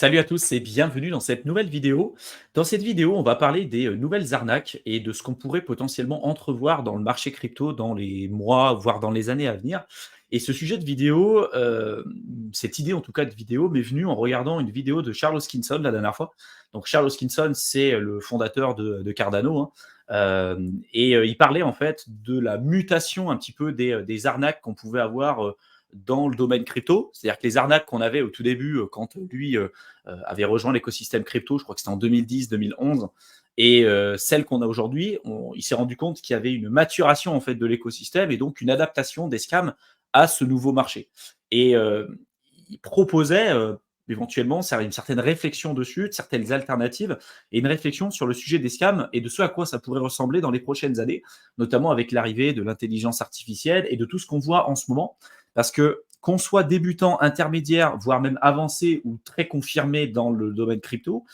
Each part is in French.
Salut à tous et bienvenue dans cette nouvelle vidéo. Dans cette vidéo, on va parler des nouvelles arnaques et de ce qu'on pourrait potentiellement entrevoir dans le marché crypto dans les mois, voire dans les années à venir. Et ce sujet de vidéo, cette idée en tout cas de vidéo m'est venue en regardant une vidéo de Charles Hoskinson la dernière fois. Donc Charles Hoskinson, c'est le fondateur de Cardano, hein. Il parlait en fait de la mutation un petit peu des arnaques qu'on pouvait avoir dans le domaine crypto. C'est-à-dire que les arnaques qu'on avait au tout début, quand lui avait rejoint l'écosystème crypto, je crois que c'était en 2010-2011, et celle qu'on a aujourd'hui, il s'est rendu compte qu'il y avait une maturation en fait de l'écosystème et donc une adaptation des scams à ce nouveau marché. Et il proposait éventuellement une certaine réflexion dessus, de certaines alternatives et une réflexion sur le sujet des scams et de ce à quoi ça pourrait ressembler dans les prochaines années, notamment avec l'arrivée de l'intelligence artificielle et de tout ce qu'on voit en ce moment. Parce que qu'on soit débutant, intermédiaire, voire même avancé ou très confirmé dans le domaine crypto,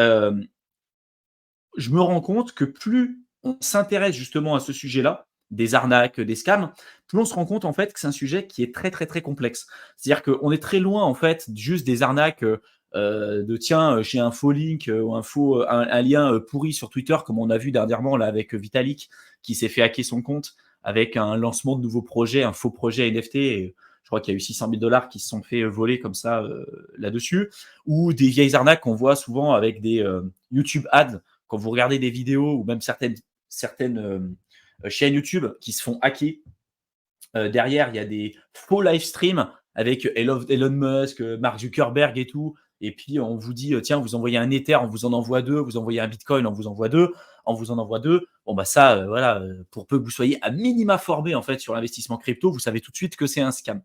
euh, je me rends compte que plus on s'intéresse justement à ce sujet-là, des arnaques, des scams, plus on se rend compte en fait que c'est un sujet qui est très très très complexe. C'est-à-dire qu'on est très loin en fait juste des arnaques de tiens, j'ai un faux link ou un lien pourri sur Twitter, comme on a vu dernièrement là avec Vitalik qui s'est fait hacker son compte avec un lancement de nouveaux projets, un faux projet NFT. Et je crois qu'il y a eu 600 000 dollars qui se sont fait voler comme ça là-dessus, ou des vieilles arnaques qu'on voit souvent avec des YouTube ads quand vous regardez des vidéos ou même certaines chaînes YouTube qui se font hacker, derrière, il y a des faux live streams avec Elon Musk, Mark Zuckerberg et tout. Et puis, on vous dit, tiens, vous envoyez un Ether, on vous en envoie deux. Vous envoyez un Bitcoin, on vous envoie deux. On vous en envoie deux. Bon, bah ça, voilà, pour peu que vous soyez à minima formé en fait sur l'investissement crypto, vous savez tout de suite que c'est un scam.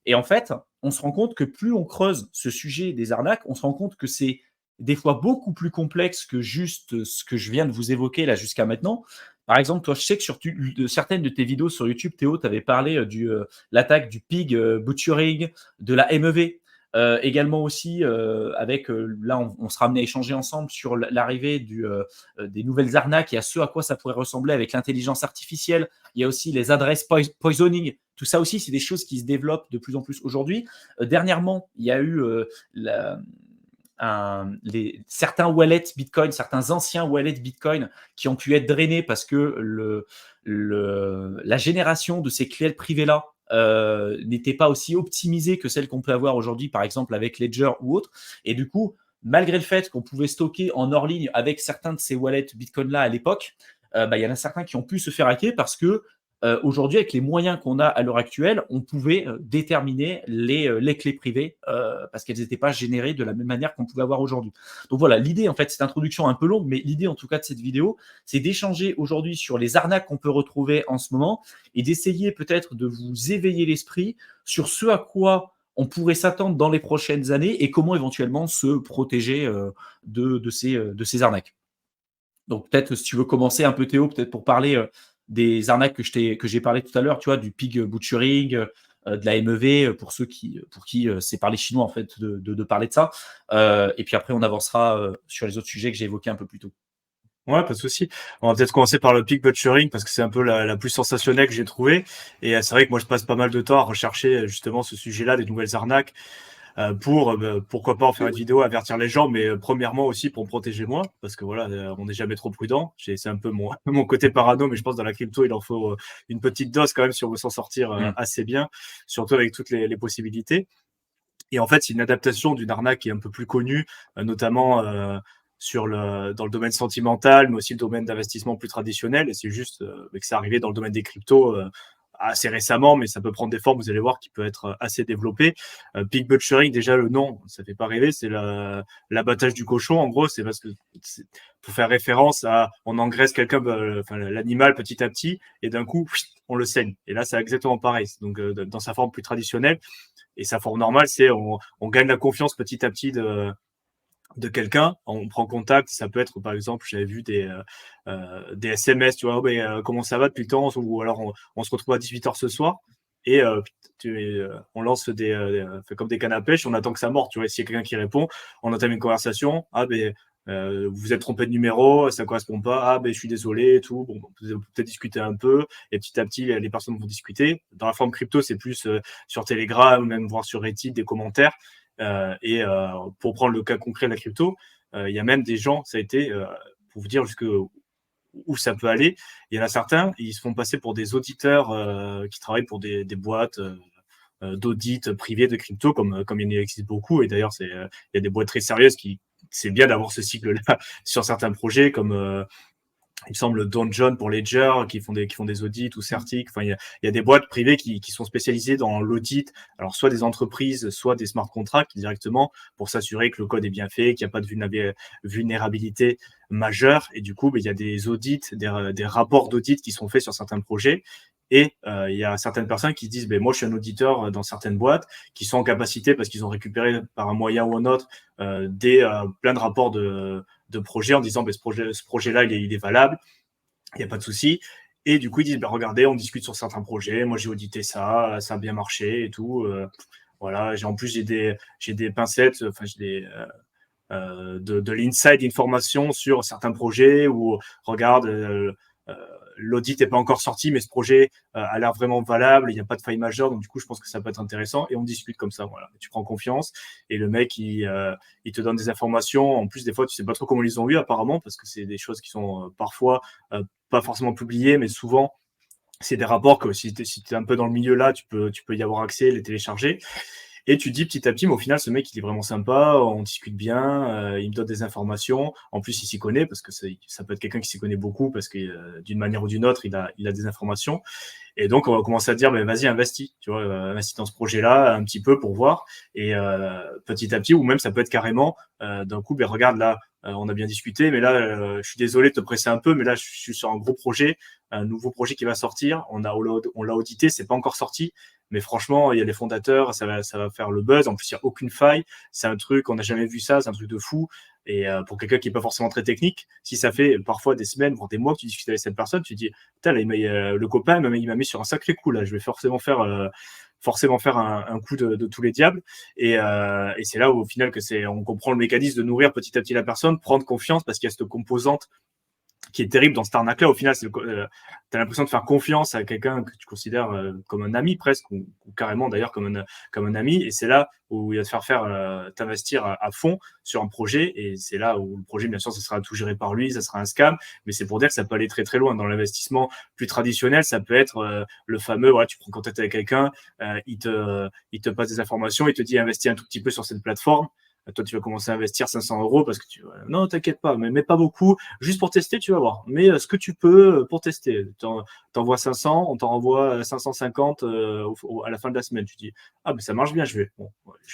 Et en fait, on se rend compte que plus on creuse ce sujet des arnaques, on se rend compte que c'est des fois beaucoup plus complexe que juste ce que je viens de vous évoquer là jusqu'à maintenant. Par exemple, toi, je sais que sur certaines de tes vidéos sur YouTube, Théo, tu avais parlé l'attaque du pig butchering, de la MEV. Également aussi, là, on sera amené à échanger ensemble sur l'arrivée des nouvelles arnaques et à ce à quoi ça pourrait ressembler avec l'intelligence artificielle. Il y a aussi les adresses poisoning. Tout ça aussi, c'est des choses qui se développent de plus en plus aujourd'hui. Dernièrement, il y a eu certains wallets Bitcoin, certains anciens wallets Bitcoin qui ont pu être drainés parce que la génération de ces clés privées-là n'était pas aussi optimisée que celle qu'on peut avoir aujourd'hui, par exemple avec Ledger ou autre. Et du coup, malgré le fait qu'on pouvait stocker en hors ligne avec certains de ces wallets Bitcoin-là à l'époque, il y en a certains qui ont pu se faire hacker parce que aujourd'hui, avec les moyens qu'on a à l'heure actuelle, on pouvait déterminer les clés privées parce qu'elles n'étaient pas générées de la même manière qu'on pouvait avoir aujourd'hui. Donc voilà, l'idée, en fait, cette introduction un peu longue, mais l'idée, en tout cas, de cette vidéo, c'est d'échanger aujourd'hui sur les arnaques qu'on peut retrouver en ce moment et d'essayer peut-être de vous éveiller l'esprit sur ce à quoi on pourrait s'attendre dans les prochaines années et comment éventuellement se protéger de ces arnaques. Donc peut-être si tu veux commencer un peu Théo, peut-être pour parler des arnaques que j'ai parlé tout à l'heure, tu vois, du pig butchering, de la MEV, pour qui c'est parler chinois en fait de parler de ça. Et puis après on avancera sur les autres sujets que j'ai évoqués un peu plus tôt. Ouais, pas de souci. On va peut-être commencer par le peak butchering parce que c'est un peu la plus sensationnelle que j'ai trouvée. Et c'est vrai que moi, je passe pas mal de temps à rechercher justement ce sujet-là, des nouvelles arnaques, pour pourquoi pas en faire une vidéo, avertir les gens, mais premièrement aussi pour me protéger moi, parce que voilà, on n'est jamais trop prudent. C'est un peu mon mon côté parano, mais je pense que dans la crypto, il en faut une petite dose quand même si on veut s'en sortir Mm. assez bien, surtout avec toutes les possibilités. Et en fait, c'est une adaptation d'une arnaque qui est un peu plus connue, notamment dans le domaine sentimental, mais aussi le domaine d'investissement plus traditionnel. Et c'est juste que c'est arrivé dans le domaine des cryptos assez récemment, mais ça peut prendre des formes, vous allez voir, qui peut être assez développé. Pig butchering, déjà le nom, ça fait pas rêver, c'est l'abattage du cochon. En gros, c'est parce que pour faire référence à on engraisse quelqu'un, enfin l'animal petit à petit, et d'un coup, on le saigne. Et là, c'est exactement pareil. Donc, dans sa forme plus traditionnelle. Et sa forme normale, c'est on gagne la confiance petit à petit de quelqu'un, on prend contact, ça peut être par exemple, j'avais vu des SMS, tu vois, mais, comment ça va depuis le temps, ou alors on se retrouve à 18h ce soir, et on lance fait comme des cannes à pêche, on attend que ça morde, tu vois, s'il y a quelqu'un qui répond, on entame une conversation, ah ben vous vous êtes trompé de numéro, ça correspond pas, ah ben je suis désolé et tout, bon, vous allez peut-être discuter un peu, et petit à petit les personnes vont discuter. Dans la forme crypto, c'est plus sur Telegram, ou même voir sur Reddit des commentaires. Pour prendre le cas concret de la crypto, il y a même des gens, ça a été, pour vous dire où ça peut aller, il y en a certains, ils se font passer pour des auditeurs qui travaillent pour des boîtes d'audit privées de crypto, comme il y en existe beaucoup. Et d'ailleurs, il y a des boîtes très sérieuses c'est bien d'avoir ce cycle-là sur certains projets, comme il me semble Donjon pour Ledger qui font des audits, ou Certic. Enfin, il y a des boîtes privées qui sont spécialisées dans l'audit, alors soit des entreprises, soit des smart contracts directement, pour s'assurer que le code est bien fait, qu'il n'y a pas de vulnérabilité majeure. Et du coup, il y a des audits, des rapports d'audit qui sont faits sur certains projets. Et il y a certaines personnes qui disent, moi je suis un auditeur dans certaines boîtes, qui sont en capacité, parce qu'ils ont récupéré par un moyen ou un autre plein de rapports de projets, en disant, ce projet-là, il est valable, il n'y a pas de souci. Et du coup, ils disent, regardez, on discute sur certains projets, moi j'ai audité ça, ça a bien marché et tout. Voilà, en plus j'ai des pincettes, enfin de l'inside information sur certains projets, où regarde, l'audit n'est pas encore sorti, mais ce projet a l'air vraiment valable, il n'y a pas de faille majeure, donc du coup, je pense que ça peut être intéressant, et on discute comme ça, voilà. Tu prends confiance, et le mec, il te donne des informations. En plus, des fois, tu sais pas trop comment ils les ont eu, apparemment, parce que c'est des choses qui sont parfois pas forcément publiées, mais souvent, c'est des rapports que si tu es un peu dans le milieu là, tu peux y avoir accès, les télécharger. Et tu te dis petit à petit, mais au final, ce mec, il est vraiment sympa, on discute bien, il me donne des informations. En plus, il s'y connaît, parce que ça peut être quelqu'un qui s'y connaît beaucoup, parce que d'une manière ou d'une autre, il a des informations. Et donc, on va commencer à dire, vas-y, investis, tu vois, investis dans ce projet-là un petit peu pour voir. Et petit à petit, ou même ça peut être carrément, d'un coup, regarde là, on a bien discuté, mais là, je suis désolé de te presser un peu, mais là, je suis sur un gros projet, un nouveau projet qui va sortir. On l'a audité, c'est pas encore sorti, mais franchement, il y a les fondateurs, ça va faire le buzz. En plus, il n'y a aucune faille. C'est un truc, on n'a jamais vu ça, c'est un truc de fou. Et pour quelqu'un qui n'est pas forcément très technique, si ça fait parfois des semaines, voire des mois que tu discutes avec cette personne, tu te dis, putain, là, le copain, il m'a mis sur un sacré coup, là, je vais forcément faire un coup de tous les diables. Et c'est là où, au final, on comprend le mécanisme de nourrir petit à petit la personne, prendre confiance, parce qu'il y a cette composante qui est terrible dans cette arnaque-là. Au final, tu as l'impression de faire confiance à quelqu'un que tu considères comme un ami presque, ou carrément d'ailleurs comme un ami. Et c'est là où il va te faire t'investir à fond sur un projet. Et c'est là où le projet, bien sûr, ça sera tout géré par lui, ça sera un scam. Mais c'est pour dire que ça peut aller très très loin. Dans l'investissement plus traditionnel, ça peut être le fameux, tu prends contact avec quelqu'un, il te passe des informations, il te dit investis un tout petit peu sur cette plateforme. Toi, tu vas commencer à investir 500 euros parce que non, t'inquiète pas, mais pas beaucoup, juste pour tester, tu vas voir. Mais ce que tu peux pour tester, t'envoies 500, on t'en renvoie 550 à la fin de la semaine. Tu dis, mais ça marche bien, je vais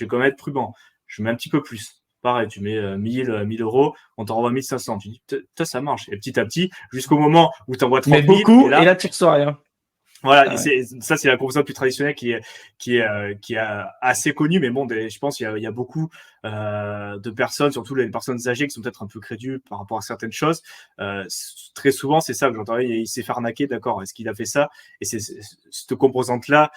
quand même être prudent. Je mets un petit peu plus. Pareil, tu mets 1000 euros, on t'en renvoie 1500. Tu dis, ça marche. Et petit à petit, jusqu'au moment où tu envoies 30 000. Beaucoup, et là, tu reçois rien. Voilà, ça c'est la composante plus traditionnelle qui est assez connue, mais bon, je pense qu'il y a beaucoup de personnes, surtout les personnes âgées, qui sont peut-être un peu crédules par rapport à certaines choses. Très souvent, c'est ça que j'entends, il s'est fait arnaquer, d'accord, est-ce qu'il a fait ça? Et c'est cette composante-là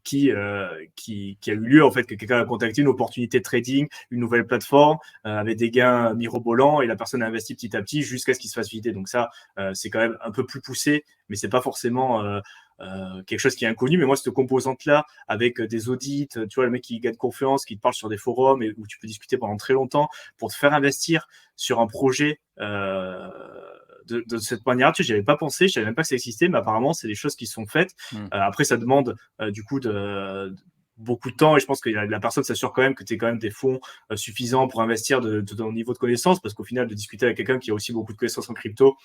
qui a eu lieu, en fait, que quelqu'un a contacté une opportunité de trading, une nouvelle plateforme, avec des gains mirobolants, et la personne a investi petit à petit jusqu'à ce qu'il se fasse vider. Donc ça, c'est quand même un peu plus poussé, mais c'est pas forcément quelque chose qui est inconnu. Mais moi, cette composante-là, avec des audits, tu vois, le mec qui gagne confiance, qui te parle sur des forums, et où tu peux discuter pendant très longtemps pour te faire investir sur un projet de cette manière, tu sais, j'avais pas pensé, je savais même pas que ça existait, mais apparemment, c'est des choses qui sont faites. Après, ça demande du coup beaucoup de temps, et je pense que la personne s'assure quand même que tu as quand même des fonds suffisants pour investir de ton niveau de connaissance, parce qu'au final, de discuter avec quelqu'un qui a aussi beaucoup de connaissances en crypto,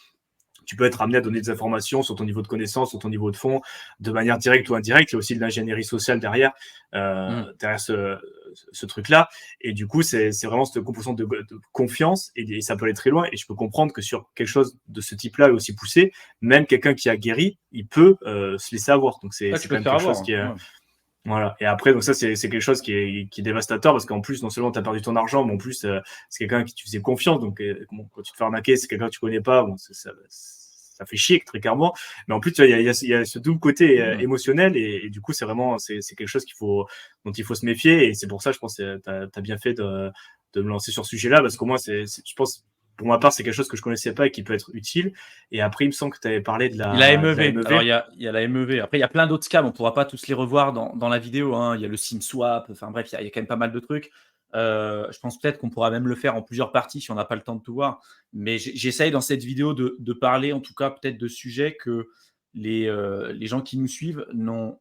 tu peux être amené à donner des informations sur ton niveau de connaissance, sur ton niveau de fonds, de manière directe ou indirecte. Il y a aussi de l'ingénierie sociale derrière ce truc-là. Et du coup, c'est vraiment cette composante de confiance, et ça peut aller très loin. Et je peux comprendre que sur quelque chose de ce type-là, aussi poussé, même quelqu'un qui a guéri, il peut se laisser avoir. Donc, c'est quand même quelque chose qui est... Voilà. Et après, donc ça, c'est quelque chose qui est dévastateur, parce qu'en plus, non seulement tu as perdu ton argent, mais en plus, c'est quelqu'un qui tu faisais confiance. Donc, quand tu te fais arnaquer, c'est quelqu'un que tu connais pas. Bon, ça fait chier, très clairement. Mais en plus, il y a ce double côté émotionnel, et du coup, c'est quelque chose dont il faut se méfier. Et c'est pour ça, je pense que tu as bien fait de me lancer sur ce sujet-là, parce qu'au moins, je pense, pour ma part, c'est quelque chose que je connaissais pas et qui peut être utile. Et après, il me semble que tu avais parlé de la MEV. Alors, il y a la MEV. Après, il y a plein d'autres scams. On pourra pas tous les revoir dans la vidéo. Il y a le SIM swap. Enfin bref, il y a quand même pas mal de trucs. Je pense peut-être qu'on pourra même le faire en plusieurs parties si on n'a pas le temps de tout voir. Mais j'essaye dans cette vidéo de parler en tout cas peut-être de sujets que les gens qui nous suivent n'ont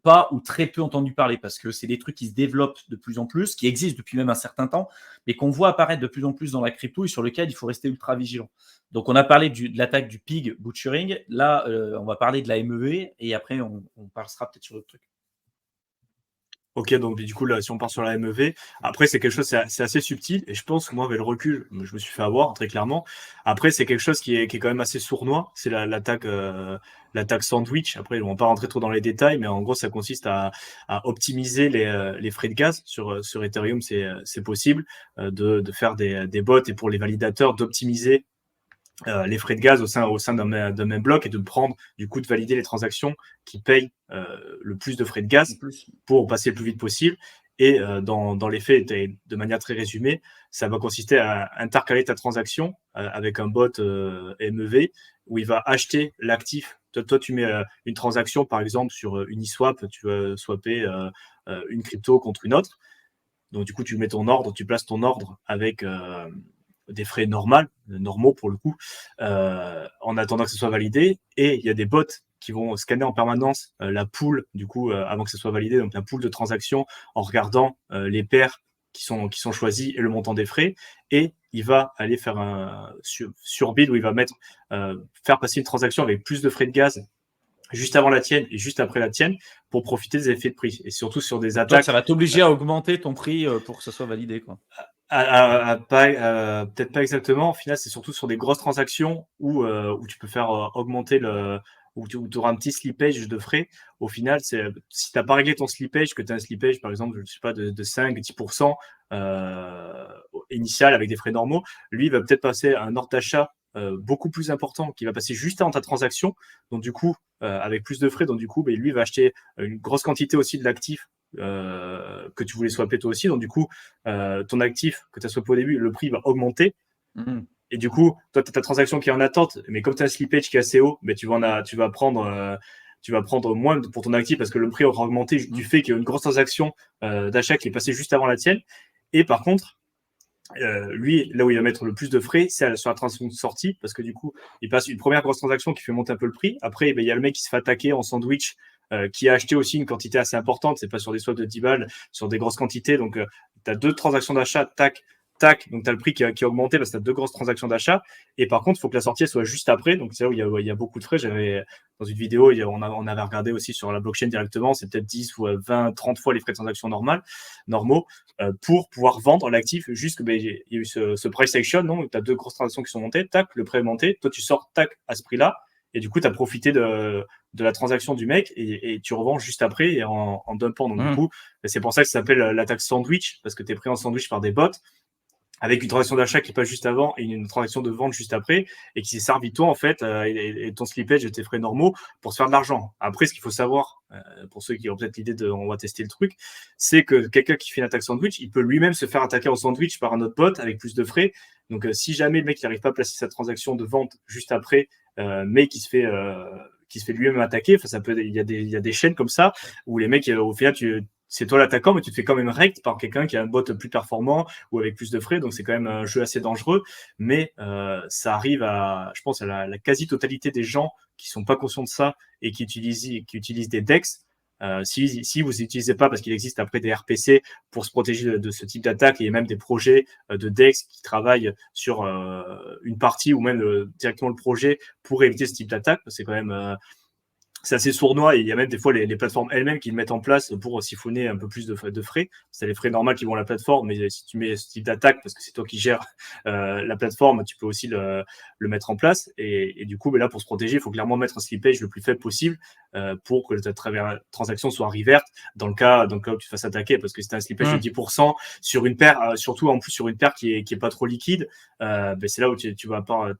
pas ou très peu entendu parler parce que c'est des trucs qui se développent de plus en plus, qui existent depuis même un certain temps, mais qu'on voit apparaître de plus en plus dans la crypto et sur lequel il faut rester ultra vigilant. Donc on a parlé de l'attaque du pig butchering. Là, on va parler de la MEV et après on passera peut-être sur d'autres trucs. Ok, donc du coup, là, si on part sur la MEV, après, c'est quelque chose, c'est assez subtil, et je pense que moi, avec le recul, je me suis fait avoir, très clairement. Après, c'est quelque chose qui est quand même assez sournois, c'est l'attaque sandwich. Après, on va pas rentrer trop dans les détails, mais en gros, ça consiste à optimiser les frais de gaz. Sur Ethereum, c'est possible de faire des bots, et pour les validateurs, d'optimiser les frais de gaz au sein d'un même bloc, et de prendre, du coup, de valider les transactions qui payent le plus de frais de En gaz plus, pour passer le plus vite possible. Et dans les faits, de manière très résumée, ça va consister à intercaler ta transaction avec un bot MEV où il va acheter l'actif. Toi, tu mets une transaction, par exemple, sur Uniswap, tu veux swapper une crypto contre une autre. Donc, du coup, tu mets ton ordre, tu places ton ordre avec des frais normaux pour le coup, en attendant que ce soit validé. Et il y a des bots qui vont scanner en permanence la pool, du coup, avant que ce soit validé, donc la pool de transactions, en regardant les paires qui sont choisis et le montant des frais. Et il va aller faire un sur bid où il va faire passer une transaction avec plus de frais de gaz juste avant la tienne et juste après la tienne pour profiter des effets de prix. Et surtout sur des toi, ça attaques va t'obliger à augmenter ton prix pour que ça soit validé, quoi. peut-être pas exactement. Au final, c'est surtout sur des grosses transactions où tu peux faire augmenter où tu auras un petit slippage de frais. Au final, si tu n'as pas réglé ton slippage, que tu as un slippage, par exemple, je sais pas, de 5-10% initial avec des frais normaux, lui, il va peut-être passer à un ordre d'achat beaucoup plus important qui va passer juste avant ta transaction. Donc, du coup, avec plus de frais, donc du coup, lui, il va acheter une grosse quantité aussi de l'actif que tu voulais swapper toi aussi. Donc, du coup, ton actif que tu as swappé au début, le prix va augmenter. Mmh. Et du coup, toi, tu as ta transaction qui est en attente, mais comme tu as un slippage qui est assez haut, tu vas prendre moins pour ton actif parce que le prix aura augmenté du fait qu'il y a une grosse transaction d'achat qui est passée juste avant la tienne. Et par contre, lui, là où il va mettre le plus de frais, c'est sur la transaction de sortie, parce que du coup, il passe une première grosse transaction qui fait monter un peu le prix. Après, il y a le mec qui se fait attaquer en sandwich, qui a acheté aussi une quantité assez importante. C'est pas sur des swaps de 10 balles, sur des grosses quantités. Donc, tu as 2 transactions d'achat, tac, tac. Donc, tu as le prix qui a augmenté parce que tu as 2 grosses transactions d'achat. Et par contre, il faut que la sortie soit juste après. Donc, c'est là où il y a beaucoup de frais. Dans une vidéo, on avait regardé aussi sur la blockchain directement. C'est peut-être 10 ou 20, 30 fois les frais de transaction normaux. Pour pouvoir vendre l'actif, juste que il y a eu ce price action, non, tu as 2 grosses transactions qui sont montées, tac, le prêt est monté, toi tu sors, tac, à ce prix-là, et du coup tu as profité de la transaction du mec, et tu revends juste après et en dumpant. Donc du Mmh. coup, c'est pour ça que ça s'appelle l'attaque sandwich, parce que tu es pris en sandwich par des bots, avec une transaction d'achat qui passe juste avant et une transaction de vente juste après, et qui s'est servi toi en fait et ton slippage et tes frais normaux pour se faire de l'argent. Après, ce qu'il faut savoir, pour ceux qui ont peut-être l'idée de on va tester le truc, c'est que quelqu'un qui fait une attaque sandwich, il peut lui-même se faire attaquer en sandwich par un autre bot avec plus de frais. Donc si jamais le mec n'arrive pas à placer sa transaction de vente juste après, mais qui se fait lui-même attaquer, enfin, il y a des chaînes comme ça où les mecs, au final, c'est toi l'attaquant, mais tu te fais quand même rect par quelqu'un qui a un bot plus performant ou avec plus de frais. Donc, c'est quand même un jeu assez dangereux. Mais ça arrive je pense, à la quasi-totalité des gens qui sont pas conscients de ça et qui utilisent des DEX. Si vous n'utilisez pas, parce qu'il existe après des RPC pour se protéger de ce type d'attaque, et il y a même des projets de DEX qui travaillent sur une partie ou même directement le projet pour éviter ce type d'attaque. C'est quand même c'est assez sournois, et il y a même des fois les plateformes elles-mêmes qui le mettent en place pour siphonner un peu plus de frais. C'est les frais normaux qui vont à la plateforme, mais si tu mets ce type d'attaque, parce que c'est toi qui gères la plateforme, tu peux aussi le mettre en place. Et du coup, là, pour se protéger, il faut clairement mettre un slippage le plus faible possible pour que ta transaction soit reverte dans le cas où tu te fasses attaquer. Parce que si tu as un slippage de 10% sur une paire, surtout en plus sur une paire qui est pas trop liquide, c'est là où tu vas pas.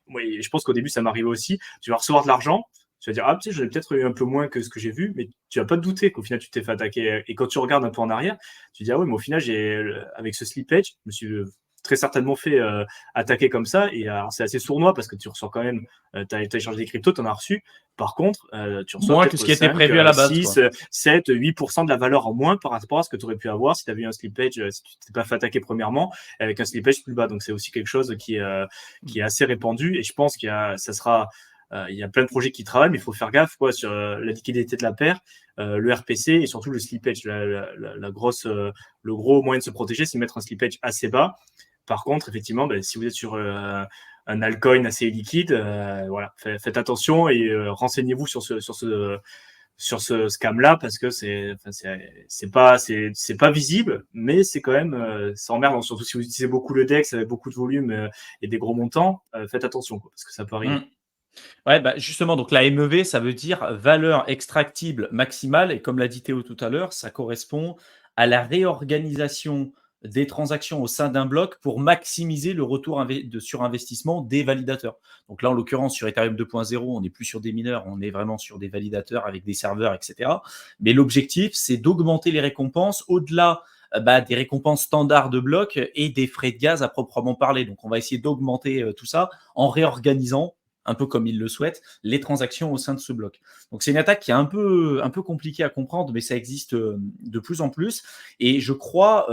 Oui, je pense qu'au début, ça m'arrivait aussi. Tu vas recevoir de l'argent, tu vas dire, ah, tu sais, j'en ai peut-être eu un peu moins que ce que j'ai vu, mais tu vas pas te douter qu'au final, tu t'es fait attaquer. Et quand tu regardes un peu en arrière, tu dis, ah oui, mais au final, avec ce slippage, très certainement fait attaquer comme ça. Et alors, c'est assez sournois parce que tu reçois quand même, tu as échangé des cryptos, tu en as reçu. Par contre, tu reçois Moins que ce peut-être qui était 5, prévu à la base, 6, quoi. 7, 8% de la valeur en moins par rapport à ce que tu aurais pu avoir si tu avais eu un slippage, si tu t'es pas fait attaquer premièrement, avec un slippage plus bas. Donc, c'est aussi quelque chose qui est assez répandu. Et je pense il y a plein de projets qui travaillent, mais il faut faire gaffe quoi, sur la liquidité de la paire, le RPC et surtout le slippage. Le gros moyen de se protéger, c'est de mettre un slippage assez bas. Par contre, effectivement, si vous êtes sur un altcoin assez liquide, voilà, faites attention et renseignez-vous sur ce scam-là parce que c'est pas visible, mais c'est quand même c'est emmerdant. Surtout si vous utilisez beaucoup le DEX avec beaucoup de volume et des gros montants, faites attention quoi, parce que ça peut Mmh. arriver. Ouais, bah, justement, donc la MEV, ça veut dire valeur extractible maximale et comme l'a dit Théo tout à l'heure, ça correspond à la réorganisation des transactions au sein d'un bloc pour maximiser le retour sur investissement des validateurs. Donc là, en l'occurrence, sur Ethereum 2.0, on n'est plus sur des mineurs, on est vraiment sur des validateurs avec des serveurs, etc. Mais l'objectif, c'est d'augmenter les récompenses au-delà des récompenses standards de bloc et des frais de gaz à proprement parler. Donc on va essayer d'augmenter tout ça en réorganisant un peu comme ils le souhaitent, les transactions au sein de ce bloc. Donc c'est une attaque qui est un peu compliquée à comprendre, mais ça existe de plus en plus. Et je crois,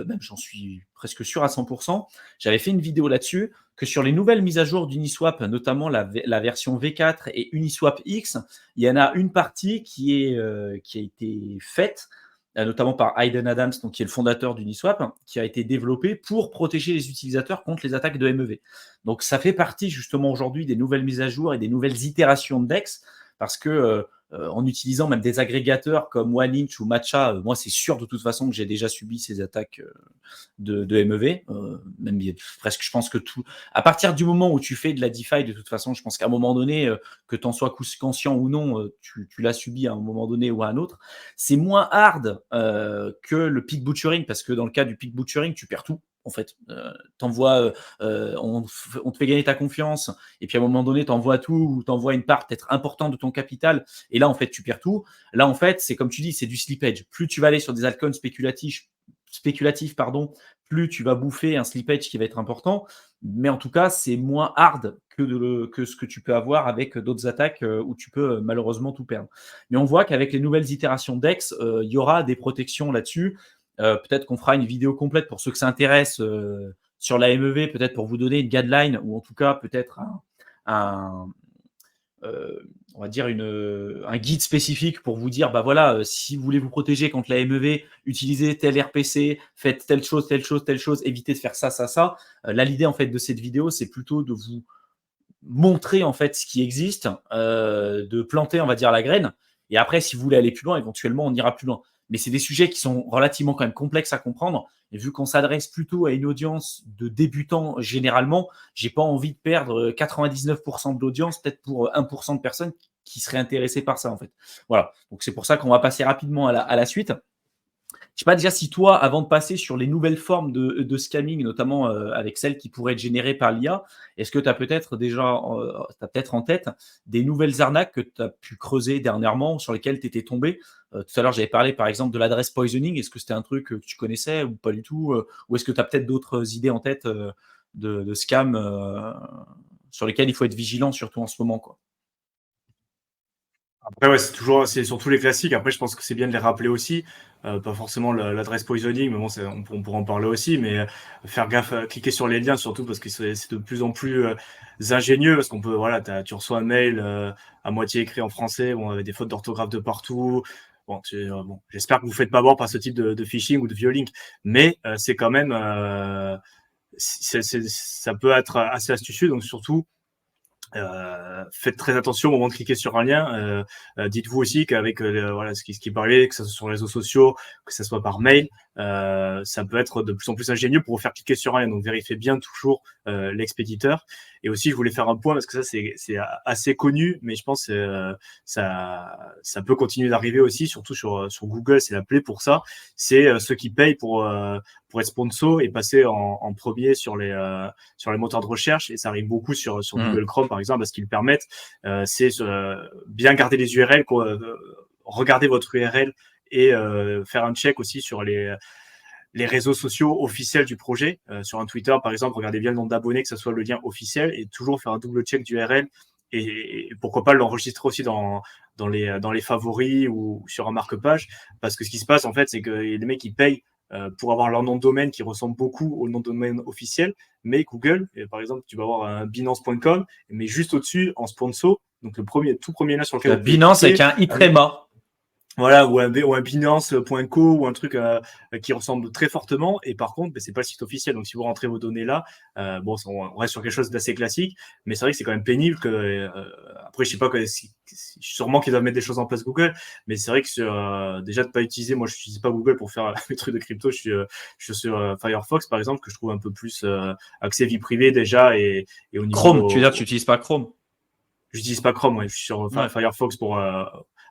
même j'en suis presque sûr à 100%, j'avais fait une vidéo là-dessus, que sur les nouvelles mises à jour d'Uniswap, notamment la version V4 et Uniswap X, il y en a une partie qui a été faite notamment par Hayden Adams, donc, qui est le fondateur d'Uniswap, qui a été développé pour protéger les utilisateurs contre les attaques de MEV. Donc ça fait partie justement aujourd'hui des nouvelles mises à jour et des nouvelles itérations de DEX, parce que en utilisant même des agrégateurs comme OneInch ou Matcha, moi c'est sûr de toute façon que j'ai déjà subi ces attaques de MEV. Même presque, je pense que tout, à partir du moment où tu fais de la DeFi, de toute façon, je pense qu'à un moment donné, que tu en sois conscient ou non, tu l'as subi à un moment donné ou à un autre. C'est moins hard que le peak butchering, parce que dans le cas du peak butchering, tu perds tout. En fait, on te fait gagner ta confiance, et puis à un moment donné, tu envoies tout, ou tu envoies une part peut-être importante de ton capital, et là, en fait, tu perds tout. Là, en fait, c'est comme tu dis, c'est du slippage. Plus tu vas aller sur des altcoins spéculatifs, plus tu vas bouffer un slippage qui va être important. Mais en tout cas, c'est moins hard que ce que tu peux avoir avec d'autres attaques où tu peux malheureusement tout perdre. Mais on voit qu'avec les nouvelles itérations DEX, il y aura des protections là-dessus. Peut-être qu'on fera une vidéo complète pour ceux que ça intéresse sur la MEV, peut-être pour vous donner une guideline ou en tout cas peut-être un, on va dire un guide spécifique pour vous dire, bah voilà, si vous voulez vous protéger contre la MEV, utilisez tel RPC, faites telle chose, telle chose, telle chose, évitez de faire ça, ça, ça. Là, l'idée en fait de cette vidéo, c'est plutôt de vous montrer en fait ce qui existe, de planter, on va dire, la graine. Et après, si vous voulez aller plus loin, éventuellement, on ira plus loin. Mais c'est des sujets qui sont relativement quand même complexes à comprendre. Et vu qu'on s'adresse plutôt à une audience de débutants généralement, j'ai pas envie de perdre 99% de l'audience, peut-être pour 1% de personnes qui seraient intéressées par ça en fait. Voilà. Donc c'est pour ça qu'on va passer rapidement à la suite. Je sais pas déjà si toi, avant de passer sur les nouvelles formes de scamming, notamment avec celles qui pourraient être générées par l'IA, est-ce que tu as peut-être déjà en tête des nouvelles arnaques que tu as pu creuser dernièrement, sur lesquelles tu étais tombé? Tout à l'heure, j'avais parlé par exemple de l'adresse poisoning. Est-ce que c'était un truc que tu connaissais ou pas du tout? Ou est-ce que tu as peut-être d'autres idées en tête de scams sur lesquels il faut être vigilant, surtout en ce moment, quoi? Après, ouais, c'est surtout les classiques. Après, je pense que c'est bien de les rappeler aussi. Pas forcément l'adresse poisoning, mais bon, on pourra en parler aussi. Mais faire gaffe, cliquer sur les liens, surtout parce que c'est de plus en plus ingénieux. Parce qu'on peut, voilà, tu reçois un mail à moitié écrit en français, bon, avec des fautes d'orthographe de partout. Bon, j'espère que vous faites pas voir par ce type de phishing ou de violink. Mais c'est quand même, ça peut être assez astucieux. Donc surtout, faites très attention au moment de cliquer sur un lien. Dites-vous aussi qu'avec voilà, ce qui parlait, que ce soit sur les réseaux sociaux, que ce soit par mail, ça peut être de plus en plus ingénieux pour vous faire cliquer sur un lien. Donc vérifiez bien toujours l'expéditeur. Et aussi, je voulais faire un point parce que ça c'est assez connu, mais je pense ça peut continuer d'arriver aussi, surtout sur Google, c'est la plaie pour ça. C'est ceux qui payent pour être sponsor et passer en premier sur les moteurs de recherche, et ça arrive beaucoup sur Google Chrome par exemple, parce qu'ils permettent c'est bien garder les URL, regarder votre URL et faire un check aussi sur les réseaux sociaux officiels du projet. Sur un Twitter, par exemple, regardez bien le nombre d'abonnés, que ce soit le lien officiel, et toujours faire un double check d'URL, et pourquoi pas l'enregistrer aussi dans les favoris ou sur un marque-page, parce que ce qui se passe, en fait, c'est que les mecs, ils payent pour avoir leur nom de domaine qui ressemble beaucoup au nom de domaine officiel, mais Google, par exemple, tu vas avoir un Binance.com, mais juste au-dessus, en sponsor, donc tout premier lien sur lequel vous pouvez Binance avec cliquer, un i tréma. voilà, ou un Binance.co ou un truc qui ressemble très fortement. Et par contre, c'est pas le site officiel. Donc, si vous rentrez vos données là, bon, on reste sur quelque chose d'assez classique. Mais c'est vrai que c'est quand même pénible que. Après, je sais pas, sûrement qu'ils doivent mettre des choses en place Google. Mais c'est vrai que déjà de pas utiliser, moi, je n'utilise pas Google pour faire les trucs de crypto. Je suis sur Firefox, par exemple, que je trouve un peu plus accès vie privée déjà. Et au Chrome, tu veux dire, niveau. tu n'utilises pas Chrome? J'utilise pas Chrome, ouais. Je suis sur Ouais. Firefox pour.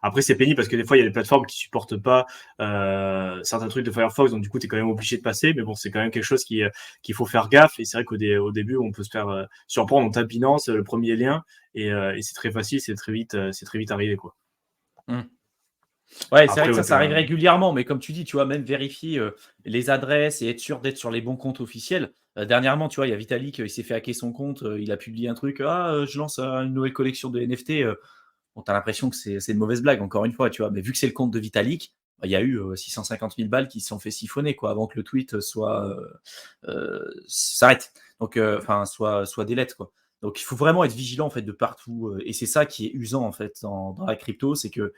Après, c'est pénible parce que des fois, il y a des plateformes qui supportent pas certains trucs de Firefox, donc du coup, tu es quand même obligé de passer. Mais bon, c'est quand même quelque chose qu'il faut faire gaffe. Et c'est vrai qu'au début, on peut se faire surprendre. On tape Binance, le premier lien, et c'est très facile, c'est très vite arrivé, quoi. Ouais, c'est vrai Après, que ça ouais, arrive régulièrement, mais comme tu dis, tu vois, même vérifier les adresses et être sûr d'être sur les bons comptes officiels. Dernièrement, tu vois, il y a Vitalik, il s'est fait hacker son compte, il a publié un truc, je lance une nouvelle collection de NFT. Bon, tu as l'impression que c'est une mauvaise blague, encore une fois, tu vois, mais vu que c'est le compte de Vitalik, bah, il y a eu 650 000 balles qui se sont fait siphonner, quoi, avant que le tweet s'arrête, donc enfin soit delete, quoi. Donc il faut vraiment être vigilant en fait de partout, et c'est ça qui est usant en fait dans la crypto, c'est que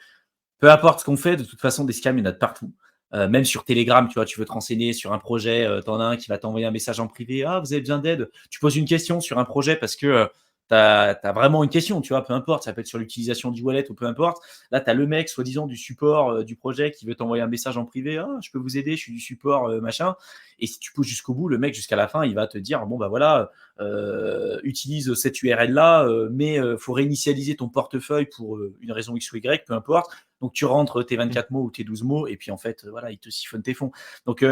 peu importe ce qu'on fait, de toute façon, des scams, il y en a de partout. Même sur Telegram, tu vois, tu veux te renseigner sur un projet, tu en as un qui va t'envoyer un message en privé. Ah, vous avez besoin d'aide? Tu poses une question sur un projet parce que tu as vraiment une question, tu vois, peu importe, ça peut être sur l'utilisation du wallet ou peu importe. Là, tu as le mec, soi-disant, du support du projet qui veut t'envoyer un message en privé. Ah, je peux vous aider, je suis du support, machin. Et si tu pousses jusqu'au bout, le mec, jusqu'à la fin, il va te dire, bon, bah voilà, utilise cette URL-là, mais faut réinitialiser ton portefeuille pour une raison X ou Y, peu importe. Donc, tu rentres tes 24 mots ou tes 12 mots, et puis en fait, voilà, il te siphonne tes fonds. Donc,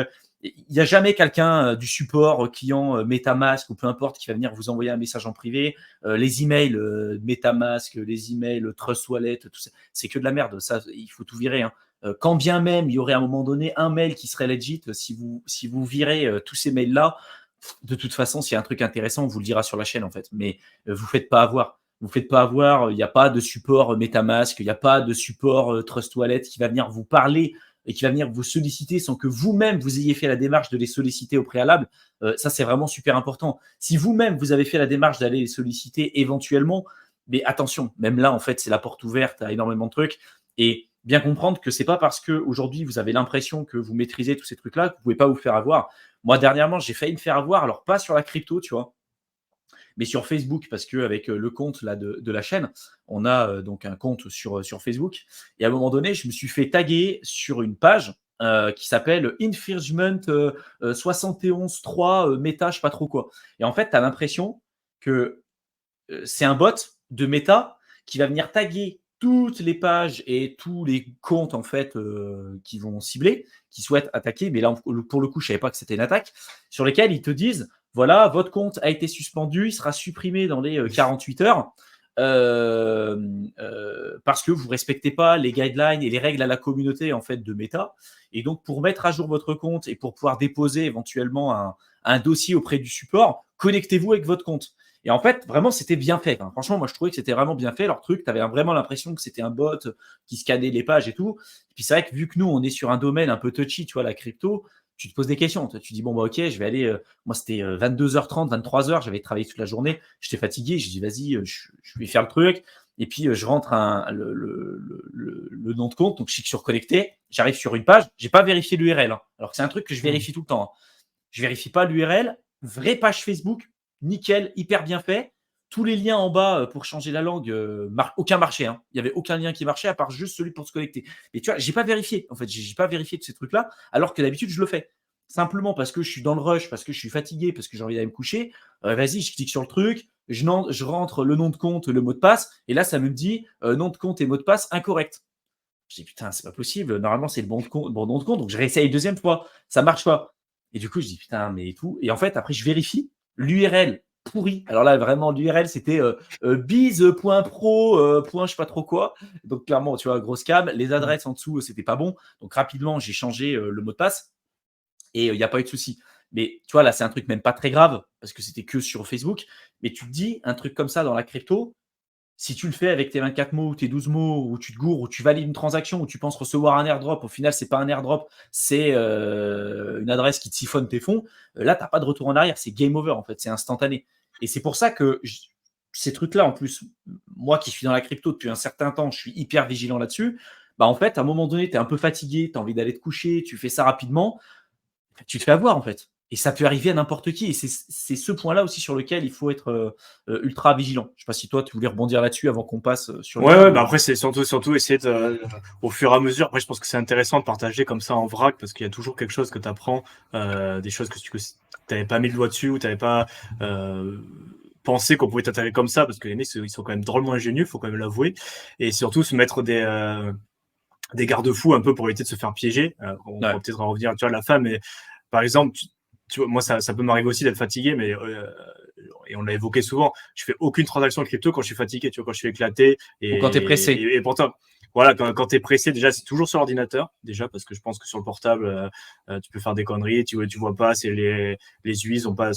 il n'y a jamais quelqu'un du support client MetaMask ou peu importe qui va venir vous envoyer un message en privé. Les emails MetaMask, les emails Trust Wallet, tout ça, c'est que de la merde. Ça, il faut tout virer, hein. Quand bien même il y aurait à un moment donné un mail qui serait legit, si vous virez tous ces mails-là, de toute façon, s'il y a un truc intéressant, on vous le dira sur la chaîne en fait. Mais vous faites pas avoir. Vous faites pas avoir, il n'y a pas de support MetaMask, il n'y a pas de support Trust Wallet qui va venir vous parler et qui va venir vous solliciter sans que vous-même vous ayez fait la démarche de les solliciter au préalable. Ça, c'est vraiment super important. Si vous-même vous avez fait la démarche d'aller les solliciter éventuellement, mais attention, même là, en fait, c'est la porte ouverte à énormément de trucs. Et bien comprendre que c'est pas parce que aujourd'hui vous avez l'impression que vous maîtrisez tous ces trucs-là que vous pouvez pas vous faire avoir. Moi, dernièrement, j'ai failli me faire avoir, alors pas sur la crypto, tu vois, mais sur Facebook, parce qu'avec le compte là, de la chaîne, on a donc un compte sur Facebook. Et à un moment donné, je me suis fait taguer sur une page qui s'appelle Infringement 71.3 Meta, je sais pas trop quoi. Et en fait, tu as l'impression que c'est un bot de Meta qui va venir taguer toutes les pages et tous les comptes en fait qui vont cibler, qui souhaitent attaquer. Mais là, pour le coup, je savais pas que c'était une attaque, sur lesquels ils te disent voilà, votre compte a été suspendu, il sera supprimé dans les 48 heures. Parce que vous respectez pas les guidelines et les règles à la communauté en fait de Meta. Et donc pour mettre à jour votre compte et pour pouvoir déposer éventuellement un dossier auprès du support, connectez-vous avec votre compte. Et en fait, vraiment, c'était bien fait. Enfin, franchement, moi, je trouvais que c'était vraiment bien fait. Leur truc, tu avais vraiment l'impression que c'était un bot qui scannait les pages et tout. Et puis, c'est vrai que vu que nous, on est sur un domaine un peu touchy, tu vois, la crypto, tu te poses des questions. Tu dis, bon, bah, ok, je vais aller. Moi, c'était 22h30, 23h. J'avais travaillé toute la journée. J'étais fatigué. J'ai dit, vas-y, je vais faire le truc. Et puis, je rentre le nom de compte. Donc, je clique sur connecter. J'arrive sur une page. J'ai pas vérifié l'URL. Hein. Alors que c'est un truc que je vérifie tout le temps. Hein. Je vérifie pas l'URL. Vraie page Facebook. Nickel, hyper bien fait. Tous les liens en bas pour changer la langue, aucun marchait. Hein. Il n'y avait aucun lien qui marchait à part juste celui pour se connecter. Et tu vois, j'ai pas vérifié. En fait, j'ai pas vérifié de ces trucs-là, alors que d'habitude, je le fais. Simplement parce que je suis dans le rush, parce que je suis fatigué, parce que j'ai envie d'aller me coucher. Vas-y, je clique sur le truc, je rentre le nom de compte, le mot de passe, et là, ça me dit nom de compte et mot de passe incorrect. Je dis putain, c'est pas possible. Normalement, c'est le bon nom de compte. Donc, je réessaye une deuxième fois. Ça marche pas. Et du coup, je dis putain, mais et tout. Et en fait, après, je vérifie l'URL pourri. Alors là, vraiment, l'URL, c'était biz.pro, je sais pas trop quoi. Donc, clairement, tu vois, grosse cam. Les adresses en dessous, c'était pas bon. Donc, rapidement, j'ai changé le mot de passe. et il n'y a pas eu de souci. Mais tu vois, là, c'est un truc même pas très grave parce que c'était que sur Facebook. Mais tu te dis, un truc comme ça dans la crypto, si tu le fais avec tes 24 mots ou tes 12 mots, ou tu te gourres, ou tu valides une transaction, ou tu penses recevoir un airdrop, au final, c'est pas un airdrop, c'est une adresse qui te siphonne tes fonds, là, tu n'as pas de retour en arrière. C'est game over, en fait. C'est instantané. Et c'est pour ça que ces trucs-là, en plus, moi qui suis dans la crypto depuis un certain temps, je suis hyper vigilant là-dessus. Bah, en fait, à un moment donné, tu es un peu fatigué, tu as envie d'aller te coucher, tu fais ça rapidement, tu te fais avoir en fait. Et ça peut arriver à n'importe qui. Et c'est ce point-là aussi sur lequel il faut être ultra vigilant. Je ne sais pas si toi, tu voulais rebondir là-dessus avant qu'on passe sur Ouais, l'IA. ouais, Mais... bah après, c'est surtout essayer de, au fur et à mesure. Après, je pense que c'est intéressant de partager comme ça en vrac parce qu'il y a toujours quelque chose que tu apprends, des choses que tu n'avais pas mis le doigt dessus ou tu n'avais pas pensé qu'on pouvait t'attaquer comme ça parce que les mecs, ils sont quand même drôlement ingénieux, faut quand même l'avouer. Et surtout, se mettre des garde-fous un peu pour éviter de se faire piéger. On pourra ouais. peut-être en revenir à la fin, mais par exemple, tu vois, moi, ça peut m'arriver aussi d'être fatigué, mais et on l'a évoqué souvent, je fais aucune transaction crypto quand je suis fatigué, tu vois, quand je suis éclaté. Ou quand tu es pressé. Et pourtant, voilà, quand tu es pressé, déjà, c'est toujours sur l'ordinateur, déjà, parce que je pense que sur le portable, tu peux faire des conneries, tu vois pas, les UI sont pas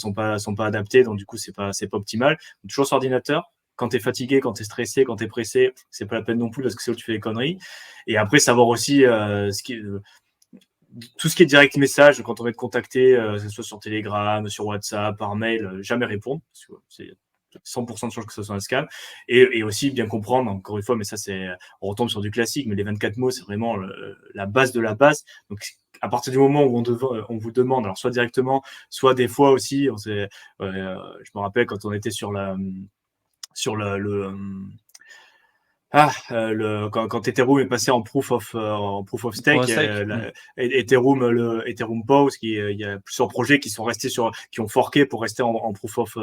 adaptés, donc du coup, c'est pas optimal. Donc, toujours sur ordinateur. Quand tu es fatigué, quand tu es stressé, quand tu es pressé, c'est pas la peine non plus parce que c'est où tu fais des conneries. Et après, savoir aussi tout ce qui est direct message, quand on va être contacté, que ce soit sur Telegram, sur WhatsApp, par mail, jamais répondre. Parce que c'est 100% de chances que ce soit un scam. Et aussi bien comprendre, encore une fois, mais ça, on retombe sur du classique, mais les 24 mots, c'est vraiment la base de la base. Donc, à partir du moment où on vous demande, alors soit directement, soit des fois aussi, je me rappelle quand on était sur quand Ethereum est passé en proof of stake, Prosec. Ethereum Pause, il y a plusieurs projets qui sont restés qui ont forqué pour rester en Bah, tu proof as of